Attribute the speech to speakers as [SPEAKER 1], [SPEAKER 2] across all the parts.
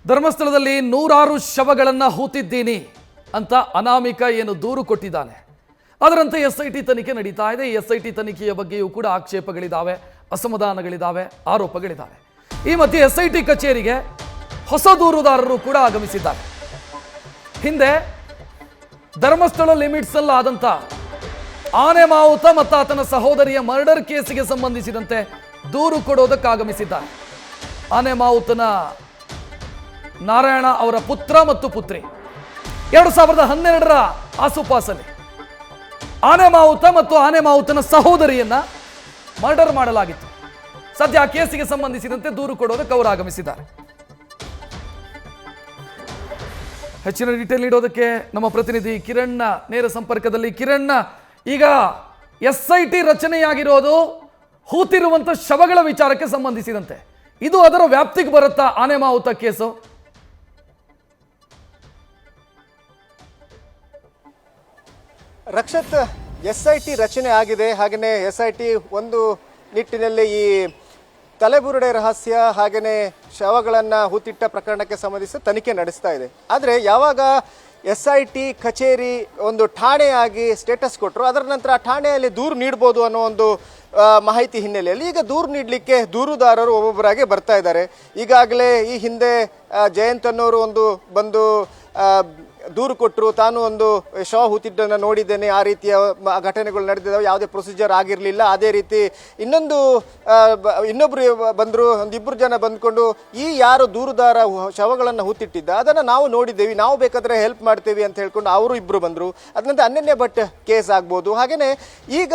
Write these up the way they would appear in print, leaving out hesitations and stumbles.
[SPEAKER 1] ಧರ್ಮಸ್ಥಳದಲ್ಲಿ 106 ಶವಗಳನ್ನು ಹೂತಿದ್ದೀನಿ ಅಂತ ಅನಾಮಿಕ ಏನು ದೂರು ಕೊಟ್ಟಿದ್ದಾನೆ. ಅದರಂತೆ SIT ತನಿಖೆ ನಡೀತಾ ಇದೆ. SIT ತನಿಖೆಯ ಬಗ್ಗೆಯೂ ಕೂಡ ಆಕ್ಷೇಪಗಳಿದ್ದಾವೆ, ಅಸಮಾಧಾನಗಳಿದ್ದಾವೆ, ಆರೋಪಗಳಿದ್ದಾವೆ. ಈ ಮಧ್ಯೆ SIT ಕಚೇರಿಗೆ ಹೊಸ ದೂರುದಾರರು ಕೂಡ ಆಗಮಿಸಿದ್ದಾರೆ. ಹಿಂದೆ ಧರ್ಮಸ್ಥಳ ಲಿಮಿಟ್ಸ್ ಅಲ್ಲಿ ಆದಂತ ಆನೆ ಮಾವುತ ಮತ್ತು ಆತನ ಸಹೋದರಿಯ ಮರ್ಡರ್ ಕೇಸಿಗೆ ಸಂಬಂಧಿಸಿದಂತೆ ದೂರು ಕೊಡೋದಕ್ಕೆ ಆಗಮಿಸಿದ್ದಾರೆ. ಆನೆ ಮಾವುತನ ನಾರಾಯಣ ಅವರ ಪುತ್ರ ಮತ್ತು ಪುತ್ರಿ 2012ರ ಆಸುಪಾಸಲ್ಲಿ ಆನೆ ಮಾವುತ ಮತ್ತು ಆನೆ ಮಾವುತನ ಸಹೋದರಿಯನ್ನ ಮರ್ಡರ್ ಮಾಡಲಾಗಿತ್ತು. ಸದ್ಯ ಆ ಕೇಸಿಗೆ ಸಂಬಂಧಿಸಿದಂತೆ ದೂರು ಕೊಡೋದಕ್ಕೆ ಅವರು ಆಗಮಿಸಿದ್ದಾರೆ. ಹೆಚ್ಚಿನ ಡೀಟೇಲ್ ನೀಡೋದಕ್ಕೆ ನಮ್ಮ ಪ್ರತಿನಿಧಿ ಕಿರಣ್ ನೇರ ಸಂಪರ್ಕದಲ್ಲಿ. ಕಿರಣ್, ಈಗ SIT ರಚನೆಯಾಗಿರೋದು ಹೂತಿರುವಂತ ಶವಗಳ ವಿಚಾರಕ್ಕೆ ಸಂಬಂಧಿಸಿದಂತೆ. ಇದು ಅದರ ವ್ಯಾಪ್ತಿಗೆ ಬರುತ್ತಾ ಆನೆ ಮಾವುತ ಕೇಸು?
[SPEAKER 2] ರಕ್ಷತ್, SIT ರಚನೆ ಆಗಿದೆ. ಹಾಗೆಯೇ SIT ಒಂದು ನಿಟ್ಟಿನಲ್ಲಿ ಈ ತಲೆಬುರುಡೆ ರಹಸ್ಯ ಹಾಗೆಯೇ ಶವಗಳನ್ನು ಹೂತಿಟ್ಟ ಪ್ರಕರಣಕ್ಕೆ ಸಂಬಂಧಿಸಿ ತನಿಖೆ ನಡೆಸ್ತಾ ಇದೆ. ಆದರೆ ಯಾವಾಗ SIT ಕಚೇರಿ ಒಂದು ಠಾಣೆಯಾಗಿ ಸ್ಟೇಟಸ್ ಕೊಟ್ಟರು, ಅದರ ನಂತರ ಆ ಠಾಣೆಯಲ್ಲಿ ದೂರು ನೀಡ್ಬೋದು ಅನ್ನೋ ಒಂದು ಮಾಹಿತಿ ಹಿನ್ನೆಲೆಯಲ್ಲಿ ಈಗ ದೂರು ನೀಡಲಿಕ್ಕೆ ದೂರುದಾರರು ಒಬ್ಬೊಬ್ಬರಾಗೆ ಬರ್ತಾ ಇದ್ದಾರೆ. ಈಗಾಗಲೇ ಈ ಹಿಂದೆ ಜಯಂತ್ ಅನ್ನೋರು ಒಂದು ಬಂದು ದೂರು ಕೊಟ್ಟರು, ತಾನು ಒಂದು ಶವ ಹೂತಿದ್ದನ್ನು ನೋಡಿದ್ದೇನೆ, ಆ ರೀತಿಯ ಘಟನೆಗಳು ನಡೆದಿದ್ದಾವೆ, ಯಾವುದೇ ಪ್ರೊಸೀಜರ್ ಆಗಿರಲಿಲ್ಲ. ಅದೇ ರೀತಿ ಇನ್ನೊಬ್ಬರು ಬಂದರು, ಒಂದಿಬ್ಬರು ಜನ ಬಂದ್ಕೊಂಡು ಈ ಯಾರು ದೂರುದಾರ ಶವಗಳನ್ನು ಹೂತಿಟ್ಟಿದ್ದ ಅದನ್ನು ನಾವು ನೋಡಿದ್ದೇವೆ, ನಾವು ಬೇಕಾದರೆ ಹೆಲ್ಪ್ ಮಾಡ್ತೇವೆ ಅಂತ ಹೇಳ್ಕೊಂಡು ಅವರು ಇಬ್ಬರು ಬಂದರು. ಅದನಂತರ ಅನನ್ಯ ಭಟ್ ಕೇಸ್ ಆಗ್ಬೋದು. ಹಾಗೆಯೇ ಈಗ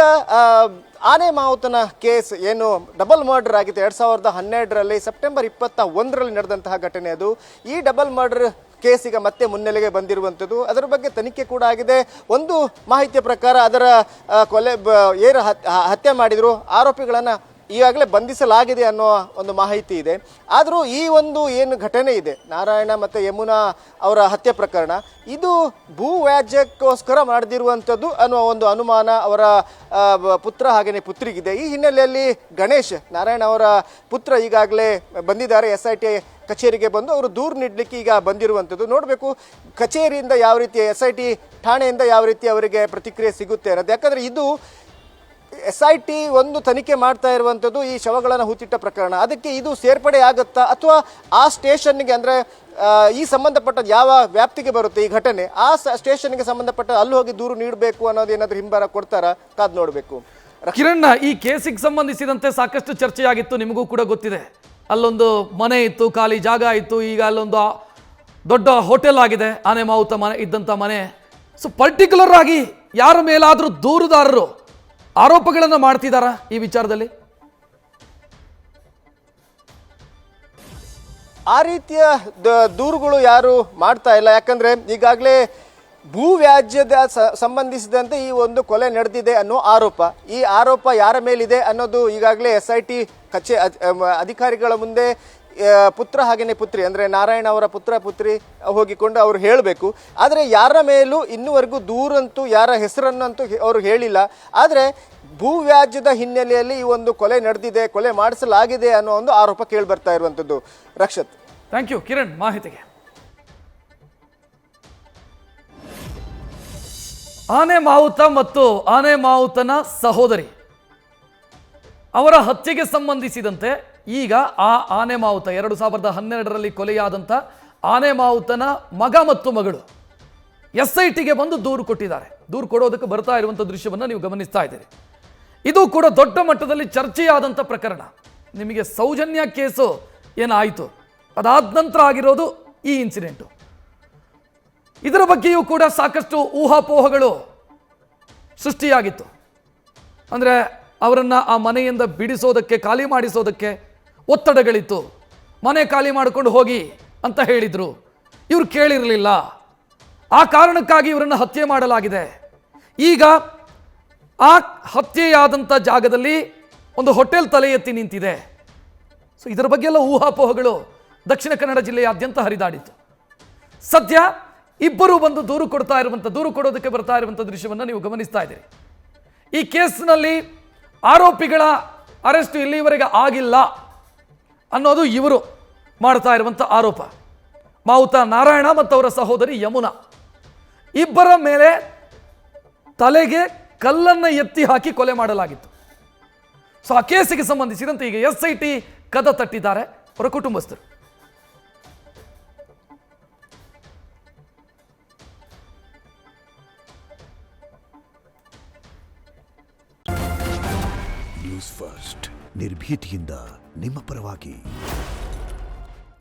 [SPEAKER 2] ಆನೆ ಮಾವುತನ ಕೇಸ್ ಏನು ಡಬಲ್ ಮರ್ಡರ್ ಆಗಿತ್ತು 2012ರಲ್ಲಿ ಸೆಪ್ಟೆಂಬರ್ 21ರಲ್ಲಿ ನಡೆದಂತಹ ಘಟನೆ ಅದು. ಈ ಡಬಲ್ ಮರ್ಡರ್ ಕೇಸ್ ಈಗ ಮತ್ತೆ ಮುನ್ನೆಲೆಗೆ ಬಂದಿರುವಂಥದ್ದು. ಅದರ ಬಗ್ಗೆ ತನಿಖೆ ಕೂಡ ಆಗಿದೆ. ಒಂದು ಮಾಹಿತಿಯ ಪ್ರಕಾರ ಅದರ ಕೊಲೆ ಏನು ಹತ್ಯೆ ಮಾಡಿದ್ರು ಆರೋಪಿಗಳನ್ನು ಈಗಾಗಲೇ ಬಂಧಿಸಲಾಗಿದೆ ಅನ್ನೋ ಒಂದು ಮಾಹಿತಿ ಇದೆ. ಆದರೂ ಈ ಒಂದು ಏನು ಘಟನೆ ಇದೆ ನಾರಾಯಣ ಮತ್ತು ಯಮುನಾ ಅವರ ಹತ್ಯೆ ಪ್ರಕರಣ, ಇದು ಭೂ ವ್ಯಾಜ್ಯಕ್ಕೋಸ್ಕರ ಮಾಡದಿರುವಂಥದ್ದು ಅನ್ನೋ ಒಂದು ಅನುಮಾನ ಅವರ ಪುತ್ರ ಹಾಗೆಯೇ ಪುತ್ರಿಗಿದೆ. ಈ ಹಿನ್ನೆಲೆಯಲ್ಲಿ ಗಣೇಶ್ ನಾರಾಯಣ ಅವರ ಪುತ್ರ ಈಗಾಗಲೇ ಬಂದಿದ್ದಾರೆ. SIT ಕಚೇರಿಗೆ ಬಂದು ಅವರು ದೂರು ನೀಡಲಿಕ್ಕೆ ಈಗ ಬಂದಿರುವಂಥದ್ದು. ನೋಡಬೇಕು ಕಚೇರಿಯಿಂದ ಯಾವ ರೀತಿ SIT ಠಾಣೆಯಿಂದ ಯಾವ ರೀತಿ ಅವರಿಗೆ ಪ್ರತಿಕ್ರಿಯೆ ಸಿಗುತ್ತೆ ಅನ್ನೋದು. ಯಾಕಂದರೆ ಇದು SIT ಒಂದು ತನಿಖೆ ಮಾಡ್ತಾ ಇರುವಂಥದ್ದು ಈ ಶವಗಳನ್ನು ಹೂತಿಟ್ಟ ಪ್ರಕರಣ. ಅದಕ್ಕೆ ಇದು ಸೇರ್ಪಡೆ ಆಗುತ್ತಾ ಅಥವಾ ಆ ಸ್ಟೇಷನ್ಗೆ ಅಂದರೆ ಈ ಸಂಬಂಧಪಟ್ಟ ಯಾವ ವ್ಯಾಪ್ತಿಗೆ ಬರುತ್ತೆ ಈ ಘಟನೆ, ಆ ಸ್ಟೇಷನ್ಗೆ ಸಂಬಂಧಪಟ್ಟ ಅಲ್ಲಿ ಹೋಗಿ ದೂರು ನೀಡಬೇಕು ಅನ್ನೋದು ಏನಾದರೂ ಹಿಂಬಾರ ಕೊಡ್ತಾರಾ, ಕಾದು ನೋಡಬೇಕು.
[SPEAKER 1] ಕಿರಣ್, ಈ ಕೇಸಿಗೆ ಸಂಬಂಧಿಸಿದಂತೆ ಸಾಕಷ್ಟು ಚರ್ಚೆಯಾಗಿತ್ತು, ನಿಮಗೂ ಕೂಡ ಗೊತ್ತಿದೆ. ಅಲ್ಲೊಂದು ಮನೆ ಇತ್ತು, ಖಾಲಿ ಜಾಗ ಇತ್ತು, ಈಗ ಅಲ್ಲೊಂದು ದೊಡ್ಡ ಹೋಟೆಲ್ ಆಗಿದೆ ಆನೆ ಮಾವುತ ಮನೆ ಇದ್ದಂಥ ಮನೆ. ಸೊ ಪರ್ಟಿಕ್ಯುಲರ್ ಆಗಿ ಯಾರ ಮೇಲಾದರೂ ದೂರುದಾರರು ಆರೋಪಗಳನ್ನು ಮಾಡ್ತಿದ್ದಾರಾ ಈ ವಿಚಾರದಲ್ಲಿ?
[SPEAKER 2] ಆ ರೀತಿಯ ದೂರುಗಳು ಯಾರು ಮಾಡ್ತಾ ಇಲ್ಲ. ಯಾಕಂದರೆ ಈಗಾಗಲೇ ಭೂ ವ್ಯಾಜ್ಯದ ಸಂಬಂಧಿಸಿದಂತೆ ಈ ಒಂದು ಕೊಲೆ ನಡೆದಿದೆ ಅನ್ನೋ ಆರೋಪ, ಈ ಆರೋಪ ಯಾರ ಮೇಲಿದೆ ಅನ್ನೋದು ಈಗಾಗಲೇ SIT ಅಧಿಕಾರಿಗಳ ಮುಂದೆ ಪುತ್ರ ಹಾಗೆಯೇ ಪುತ್ರಿ ಅಂದರೆ ನಾರಾಯಣ ಅವರ ಪುತ್ರ ಪುತ್ರಿ ಹೋಗಿಕೊಂಡು ಅವರು ಹೇಳಬೇಕು. ಆದರೆ ಯಾರ ಮೇಲೂ ಇನ್ನುವರೆಗೂ ದೂರಂತೂ ಯಾರ ಹೆಸರನ್ನಂತೂ ಅವರು ಹೇಳಿಲ್ಲ. ಆದರೆ ಭೂ ವ್ಯಾಜ್ಯದ ಹಿನ್ನೆಲೆಯಲ್ಲಿ ಈ ಒಂದು ಕೊಲೆ ನಡೆದಿದೆ, ಕೊಲೆ ಮಾಡಿಸಲಾಗಿದೆ ಅನ್ನೋ ಒಂದು ಆರೋಪ ಕೇಳಿ ಬರ್ತಾ ಇರುವಂಥದ್ದು. ರಕ್ಷತ್,
[SPEAKER 1] ಥ್ಯಾಂಕ್ ಯು ಕಿರಣ್ ಮಾಹಿತಿಗೆ. ಆನೆ ಮಾವುತ ಮತ್ತು ಆನೆ ಮಾವುತನ ಸಹೋದರಿ ಅವರ ಹತ್ಯೆಗೆ ಸಂಬಂಧಿಸಿದಂತೆ ಈಗ ಆ ಆನೆ ಮಾವುತ 2012ರಲ್ಲಿ ಕೊಲೆಯಾದಂಥ ಆನೆ ಮಾವುತನ ಮಗ ಮತ್ತು ಮಗಳು SITಗೆ ಬಂದು ದೂರು ಕೊಟ್ಟಿದ್ದಾರೆ. ದೂರು ಕೊಡೋದಕ್ಕೆ ಬರ್ತಾ ಇರುವಂಥ ದೃಶ್ಯವನ್ನು ನೀವು ಗಮನಿಸ್ತಾ ಇದ್ದೀರಿ. ಇದು ಕೂಡ ದೊಡ್ಡ ಮಟ್ಟದಲ್ಲಿ ಚರ್ಚೆಯಾದಂಥ ಪ್ರಕರಣ. ನಿಮಗೆ ಸೌಜನ್ಯ ಕೇಸು ಏನಾಯಿತು, ಅದಾದ ನಂತರ ಆಗಿರೋದು ಈ ಇನ್ಸಿಡೆಂಟು. ಇದರ ಬಗ್ಗೆಯೂ ಕೂಡ ಸಾಕಷ್ಟು ಊಹಾಪೋಹಗಳು ಸೃಷ್ಟಿಯಾಗಿತ್ತು. ಅಂದರೆ ಅವರನ್ನು ಆ ಮನೆಯಿಂದ ಬಿಡಿಸೋದಕ್ಕೆ, ಖಾಲಿ ಮಾಡಿಸೋದಕ್ಕೆ ಒತ್ತಡಗಳಿತ್ತು. ಮನೆ ಖಾಲಿ ಮಾಡಿಕೊಂಡು ಹೋಗಿ ಅಂತ ಹೇಳಿದರು, ಇವರು ಕೇಳಿರಲಿಲ್ಲ. ಆ ಕಾರಣಕ್ಕಾಗಿ ಇವರನ್ನು ಹತ್ಯೆ ಮಾಡಲಾಗಿದೆ. ಈಗ ಆ ಹತ್ಯೆಯಾದಂಥ ಜಾಗದಲ್ಲಿ ಒಂದು ಹೋಟೆಲ್ ತಲೆ ಎತ್ತಿ ನಿಂತಿದೆ. ಸೊ ಇದರ ಬಗ್ಗೆ ಎಲ್ಲ ಊಹಾಪೋಹಗಳು ದಕ್ಷಿಣ ಕನ್ನಡ ಜಿಲ್ಲೆಯಾದ್ಯಂತ ಹರಿದಾಡಿತು. ಸದ್ಯ ಇಬ್ಬರು ಬಂದು ದೂರು ಕೊಡೋದಕ್ಕೆ ಬರ್ತಾ ಇರುವಂಥ ದೃಶ್ಯವನ್ನು ನೀವು ಗಮನಿಸ್ತಾ ಇದ್ದೀರಿ. ಈ ಕೇಸ್ನಲ್ಲಿ ಆರೋಪಿಗಳ ಅರೆಸ್ಟ್ ಇಲ್ಲಿವರೆಗೆ ಆಗಿಲ್ಲ ಅನ್ನೋದು ಇವರು ಮಾಡ್ತಾ ಇರುವಂಥ ಆರೋಪ. ಮಾವುತ ನಾರಾಯಣ ಮತ್ತು ಅವರ ಸಹೋದರಿ ಯಮುನಾ ಇಬ್ಬರ ಮೇಲೆ ತಲೆಗೆ ಕಲ್ಲನ್ನು ಎತ್ತಿ ಹಾಕಿ ಕೊಲೆ ಮಾಡಲಾಗಿತ್ತು. ಸೊ ಆ ಕೇಸಿಗೆ ಸಂಬಂಧಿಸಿದಂತೆ ಈಗ SIT ಕದ ತಟ್ಟಿದ್ದಾರೆ ಅವರ ಕುಟುಂಬಸ್ಥರು.
[SPEAKER 3] ನ್ಯೂಸ್ ಫಸ್ಟ್ ನಿರ್ಭೀತಿಯಿಂದ ನಿಮ್ಮ ಪರವಾಗಿ.